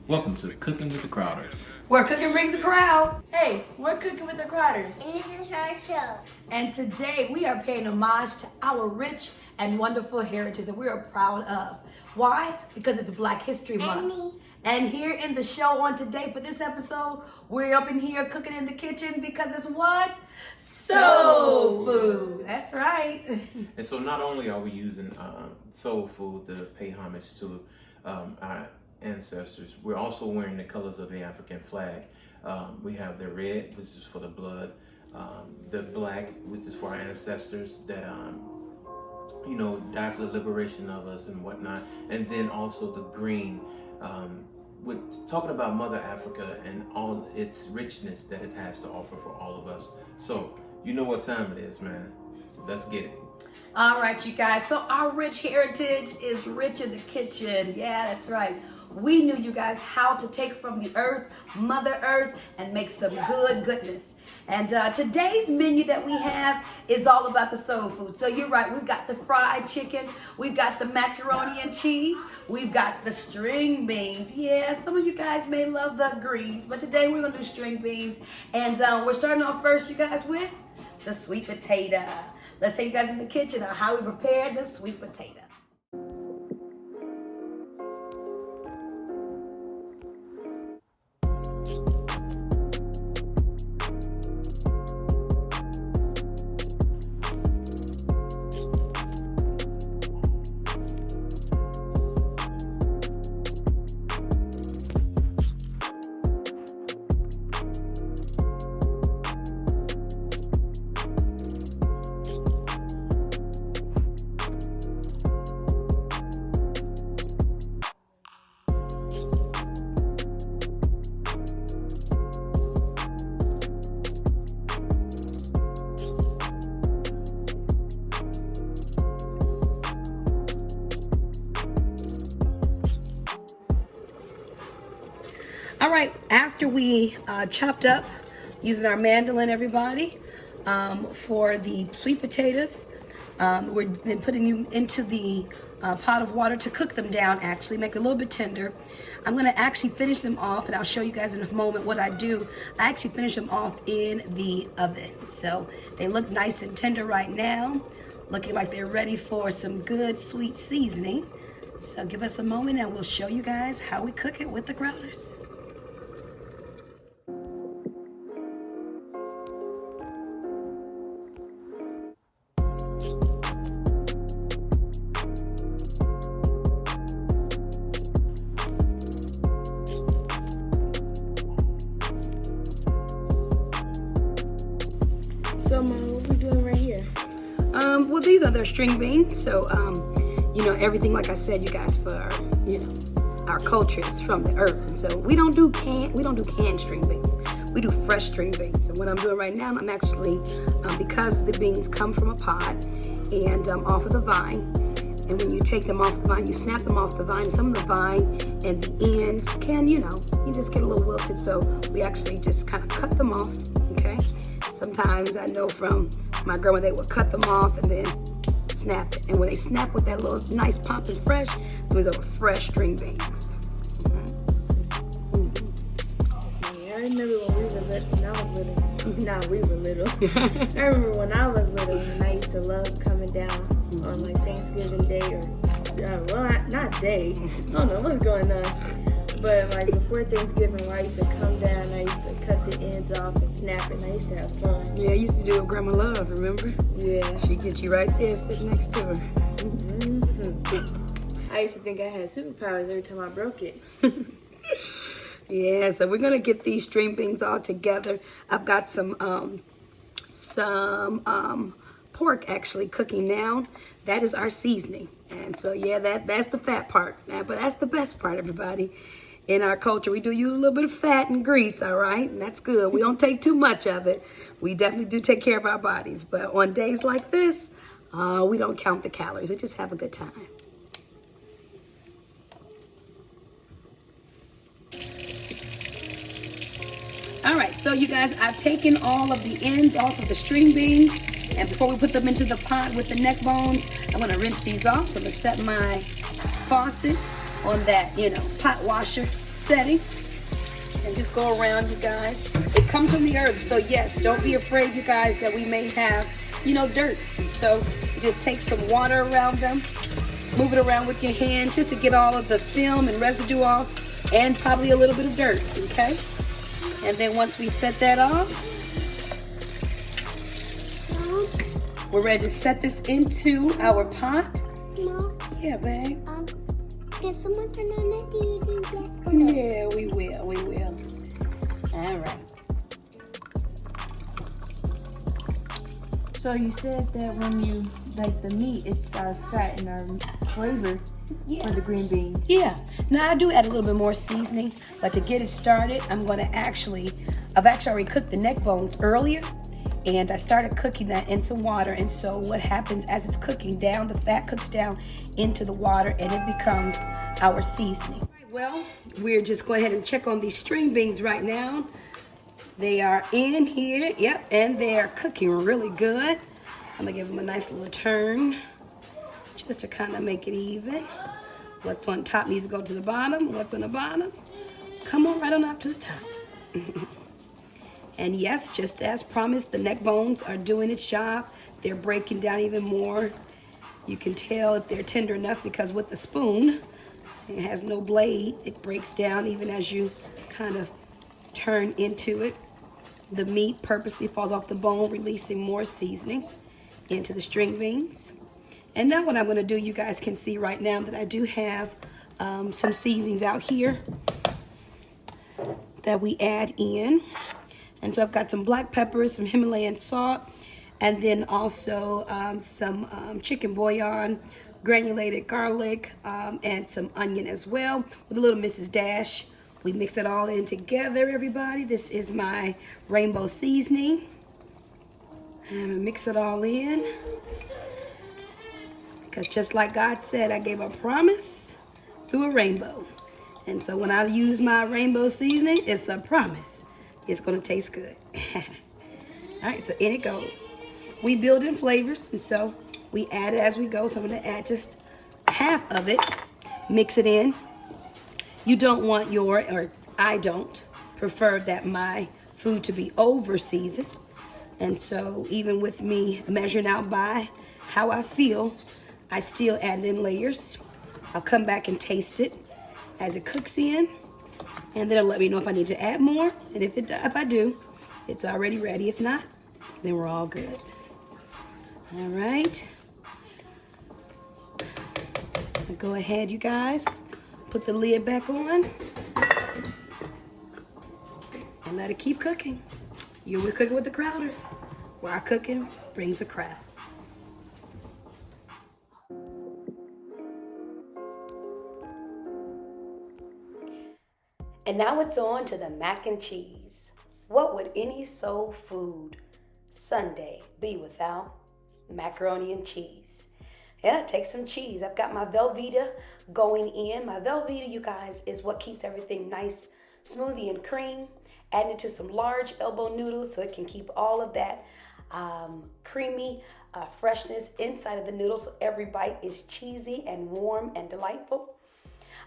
Welcome to Cooking with the Crowders. Where cooking brings the crowd. Hey, we're Cooking with the Crowders. And this is our show. And today we are paying homage to our rich and wonderful heritage that we are proud of. Why? Because it's Black History Month. And me. And here in the show on today for this episode, we're up in here cooking in the kitchen because it's what? Soul food. That's right. And so not only are we using soul food to pay homage to our ancestors, we're also wearing the colors of the African flag. We have the red, which is for the blood, the black, which is for our ancestors that died for the liberation of us and whatnot, and then also the green, with talking about Mother Africa and all its richness that it has to offer for all of us. So you know what time it is, man. Let's get it. All right, you guys. So our rich heritage is rich in the kitchen. Yeah, that's right. We knew, you guys, how to take from the earth, Mother Earth, and make some goodness. And today's menu that we have is all about the soul food. So you're right, we've got the fried chicken, we've got the macaroni and cheese, we've got the string beans. Yeah, some of you guys may love the greens, but today we're gonna do string beans. And we're starting off first, you guys, with the sweet potato. Let's take you guys in the kitchen on how we prepare the sweet potato. All right, after we chopped up using our mandolin, everybody, for the sweet potatoes, we've been putting them into the pot of water to cook them down, actually, make it a little bit tender. I'm gonna actually finish them off, and I'll show you guys in a moment what I do. I actually finish them off in the oven. So they look nice and tender right now, looking like they're ready for some good sweet seasoning. So give us a moment and we'll show you guys how we cook it with the Crowders. So, Mom, what we doing right here? Well, these are their string beans. So, everything, like I said, you guys, for our culture is from the earth, and so we don't do canned string beans. We do fresh string beans. And what I'm doing right now, I'm actually because the beans come from a pod and off of the vine. And when you take them off the vine, you snap them off the vine. Some of the vine and the ends can, you just get a little wilted. So we actually just kind of cut them off. Okay. Sometimes I know from my grandma, they would cut them off and then snap it. And when they snap with that little nice pop and fresh, those are fresh string beans. Yeah, I remember when we were little, when I was little. Nah, we were little. I remember when I was little and I used to love coming down on like Thanksgiving Day or, not day. I don't know what's going on. But like before Thanksgiving, I used to come down, I used to cut the ends off and snap it, and I used to have fun. Yeah, I used to do it, Grandma Love, remember? Yeah. She'd get you right there, sitting next to her. Mm-hmm. I used to think I had superpowers every time I broke it. Yeah, so we're gonna get these string beans all together. I've got some pork actually cooking now. That is our seasoning. And so yeah, that's the fat part. But that's the best part, everybody. In our culture, we do use a little bit of fat and grease, all right? And that's good. We don't take too much of it. We definitely do take care of our bodies. But on days like this, we don't count the calories. We just have a good time. All right, so you guys, I've taken all of the ends off of the string beans. And before we put them into the pot with the neck bones, I'm gonna rinse these off. So I'm gonna set my faucet on that, pot washer setting. And just go around, you guys. It comes from the earth, so yes, don't be afraid, you guys, that we may have, dirt. So you just take some water around them, move it around with your hand just to get all of the film and residue off, and probably a little bit of dirt, okay? And then once we set that off, we're ready to set this into our pot. Mom, Yeah, babe. can someone turn on the TV? Yeah, we will. All right. So you said that when you like the meat, it's our fat and our flavor for the green beans. Yeah. Now I do add a little bit more seasoning, but to get it started, I've actually already cooked the neck bones earlier, and I started cooking that in some water. And so what happens as it's cooking down, the fat cooks down into the water, and it becomes our seasoning. Well, we're just going ahead and check on these string beans right now. They are in here, yep, and they're cooking really good. I'm gonna give them a nice little turn, just to kind of make it even. What's on top needs to go to the bottom. What's on the bottom, come on right on up to the top. And yes, just as promised, the neck bones are doing its job. They're breaking down even more. You can tell if they're tender enough because with the spoon, it has no blade. It breaks down even as you kind of turn into it. The meat purposely falls off the bone, releasing more seasoning into the string beans. And now what I'm gonna do, you guys can see right now that I do have some seasonings out here that we add in. And so I've got some black peppers, some Himalayan salt, and then also some chicken bouillon, granulated garlic, and some onion as well, with a little Mrs. Dash. We mix it all in together, everybody. This is my rainbow seasoning. I'm gonna mix it all in. Because just like God said, I gave a promise through a rainbow. And so when I use my rainbow seasoning, it's a promise. It's gonna taste good. All right, so in it goes. We build in flavors, and so we add it as we go. So I'm gonna add just half of it, mix it in. You don't want or I don't prefer that my food to be over seasoned. And so even with me measuring out by how I feel, I still add in layers. I'll come back and taste it as it cooks in, and then it'll let me know if I need to add more. And if I do, it's already ready. If not, then we're all good. All right. Go ahead, you guys. Put the lid back on and let it keep cooking. You were cooking with the Crowders, where our cooking brings the crowd. And now it's on to the mac and cheese. What would any soul food Sunday be without macaroni and cheese? And I take some cheese. I've got my Velveeta going in. My Velveeta, you guys, is what keeps everything nice, smoothie and cream. Adding it to some large elbow noodles so it can keep all of that creamy freshness inside of the noodles so every bite is cheesy and warm and delightful.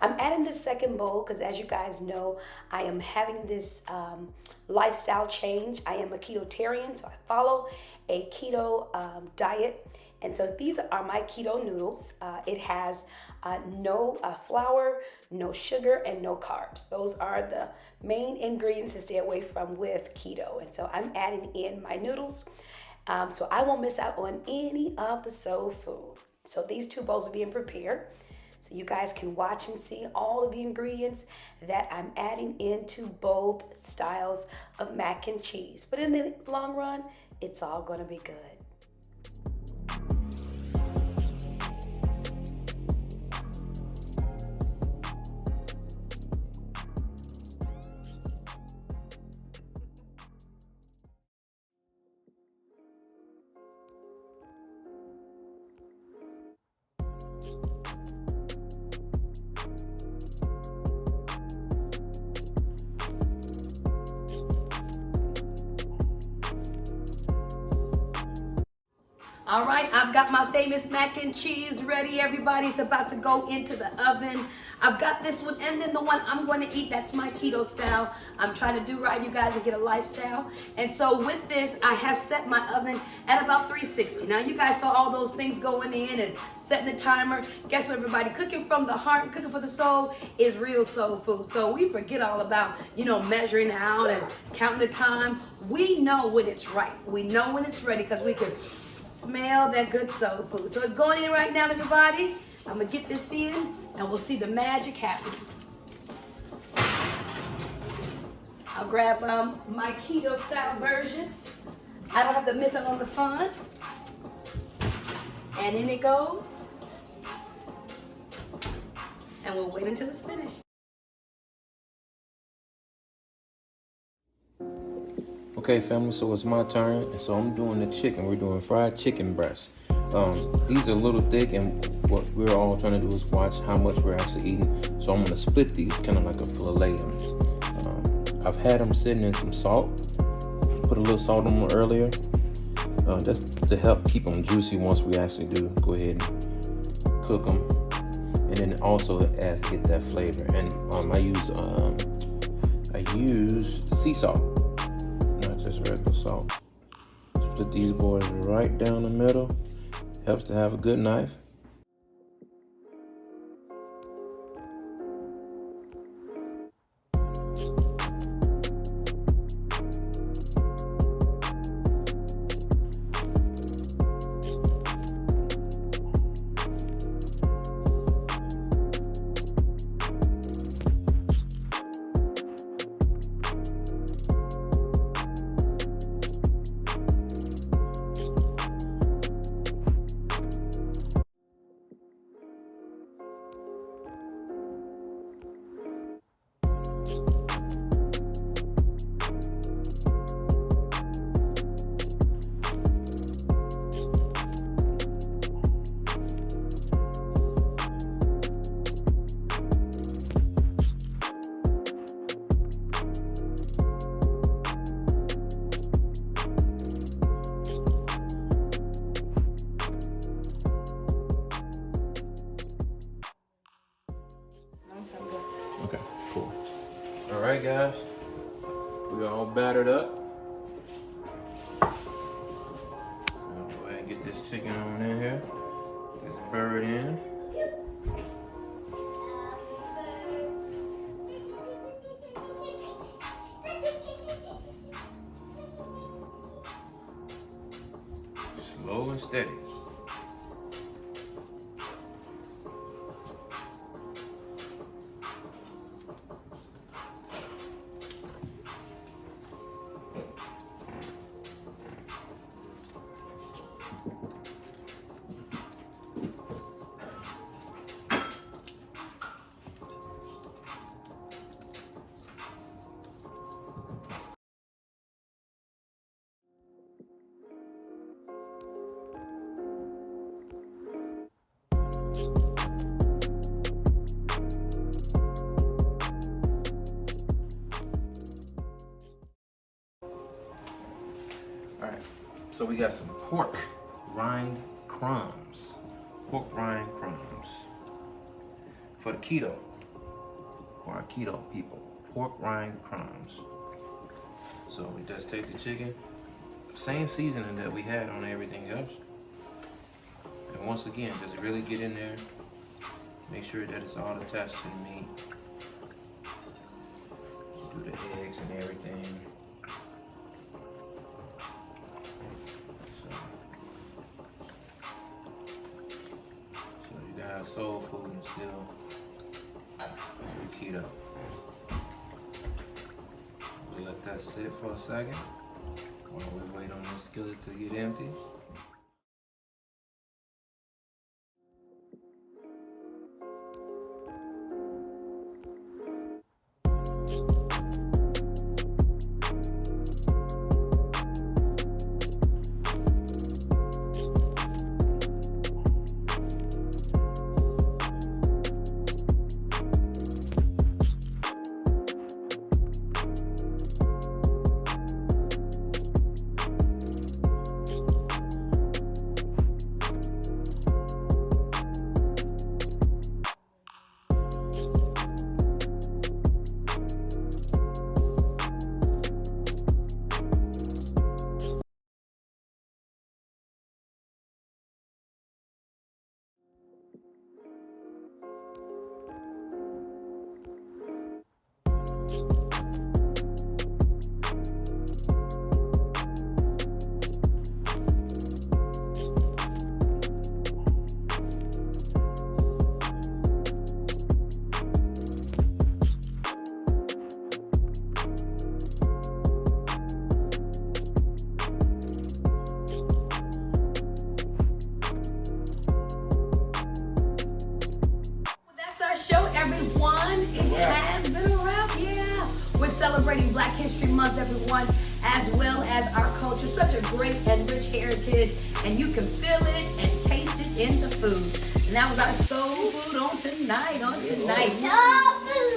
I'm adding this second bowl because, as you guys know, I am having this lifestyle change. I am a ketotarian, so I follow a keto diet. And so these are my keto noodles. It has no flour, no sugar, and no carbs. Those are the main ingredients to stay away from with keto. And so I'm adding in my noodles so I won't miss out on any of the soul food. So these two bowls are being prepared. So you guys can watch and see all of the ingredients that I'm adding into both styles of mac and cheese. But in the long run, it's all gonna be good. All right, I've got my famous mac and cheese ready, everybody. It's about to go into the oven. I've got this one, and then the one I'm going to eat, that's my keto style. I'm trying to do right, you guys, and get a lifestyle. And so with this, I have set my oven at about 360. Now, you guys saw all those things going in and setting the timer. Guess what, everybody? Cooking from the heart, cooking for the soul is real soul food. So we forget all about, measuring out and counting the time. We know when it's right. We know when it's ready because we can smell that good soul food. So it's going in right now, everybody. I'm going to get this in, and we'll see the magic happen. I'll grab my keto style version. I don't have to miss out on the fun. And in it goes. And we'll wait until it's finished. Okay, family, so it's my turn, and so I'm doing the chicken. We're doing fried chicken breasts. These are a little thick, and what we're all trying to do is watch how much we're actually eating. So I'm gonna split these, kind of like a fillet them. I've had them sitting in some salt. Put a little salt on them earlier, just to help keep them juicy once we actually do go ahead and cook them. And then also as get that flavor. And I use sea salt, not just regular salt. Split these boys right down the middle. Helps to have a good knife. Okay, cool. All right, guys, we all battered up. I'll go ahead and get this chicken on in here. Get this bird in. Slow and steady. Alright, so we got some pork rind crumbs. Pork rind crumbs. For the keto. For our keto people. Pork rind crumbs. So we just take the chicken. Same seasoning that we had on everything else. And once again, just really get in there. Make sure that it's all attached to the meat. Do the eggs and everything. Soul food and still keto. We'll let that sit for a second while we wait on this skillet to get empty. celebrating Black History Month, everyone, as well as our culture. Such a great and rich heritage, and you can feel it and taste it in the food. And that was our soul food on tonight.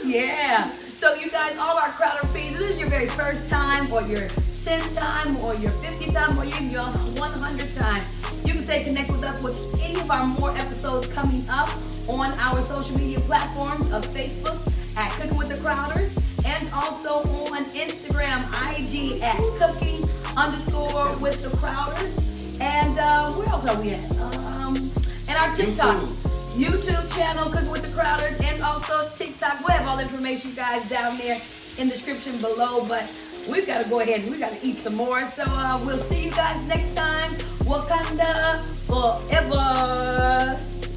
Yeah. So you guys, all our Crowder feeds, if this is your very first time, or your 10th time, or your 50th time, or even your 100th time, you can stay connected with us with any of our more episodes coming up on our social media platforms of Facebook at Cooking with the Crowders, and also on Instagram, IG at cooking_with the Crowders. And where else are we at? And our TikTok. YouTube channel, Cooking with the Crowders, and also TikTok. We'll have all the information, guys, down there in the description below. But we've got to go ahead and we've got to eat some more. So we'll see you guys next time. Wakanda forever.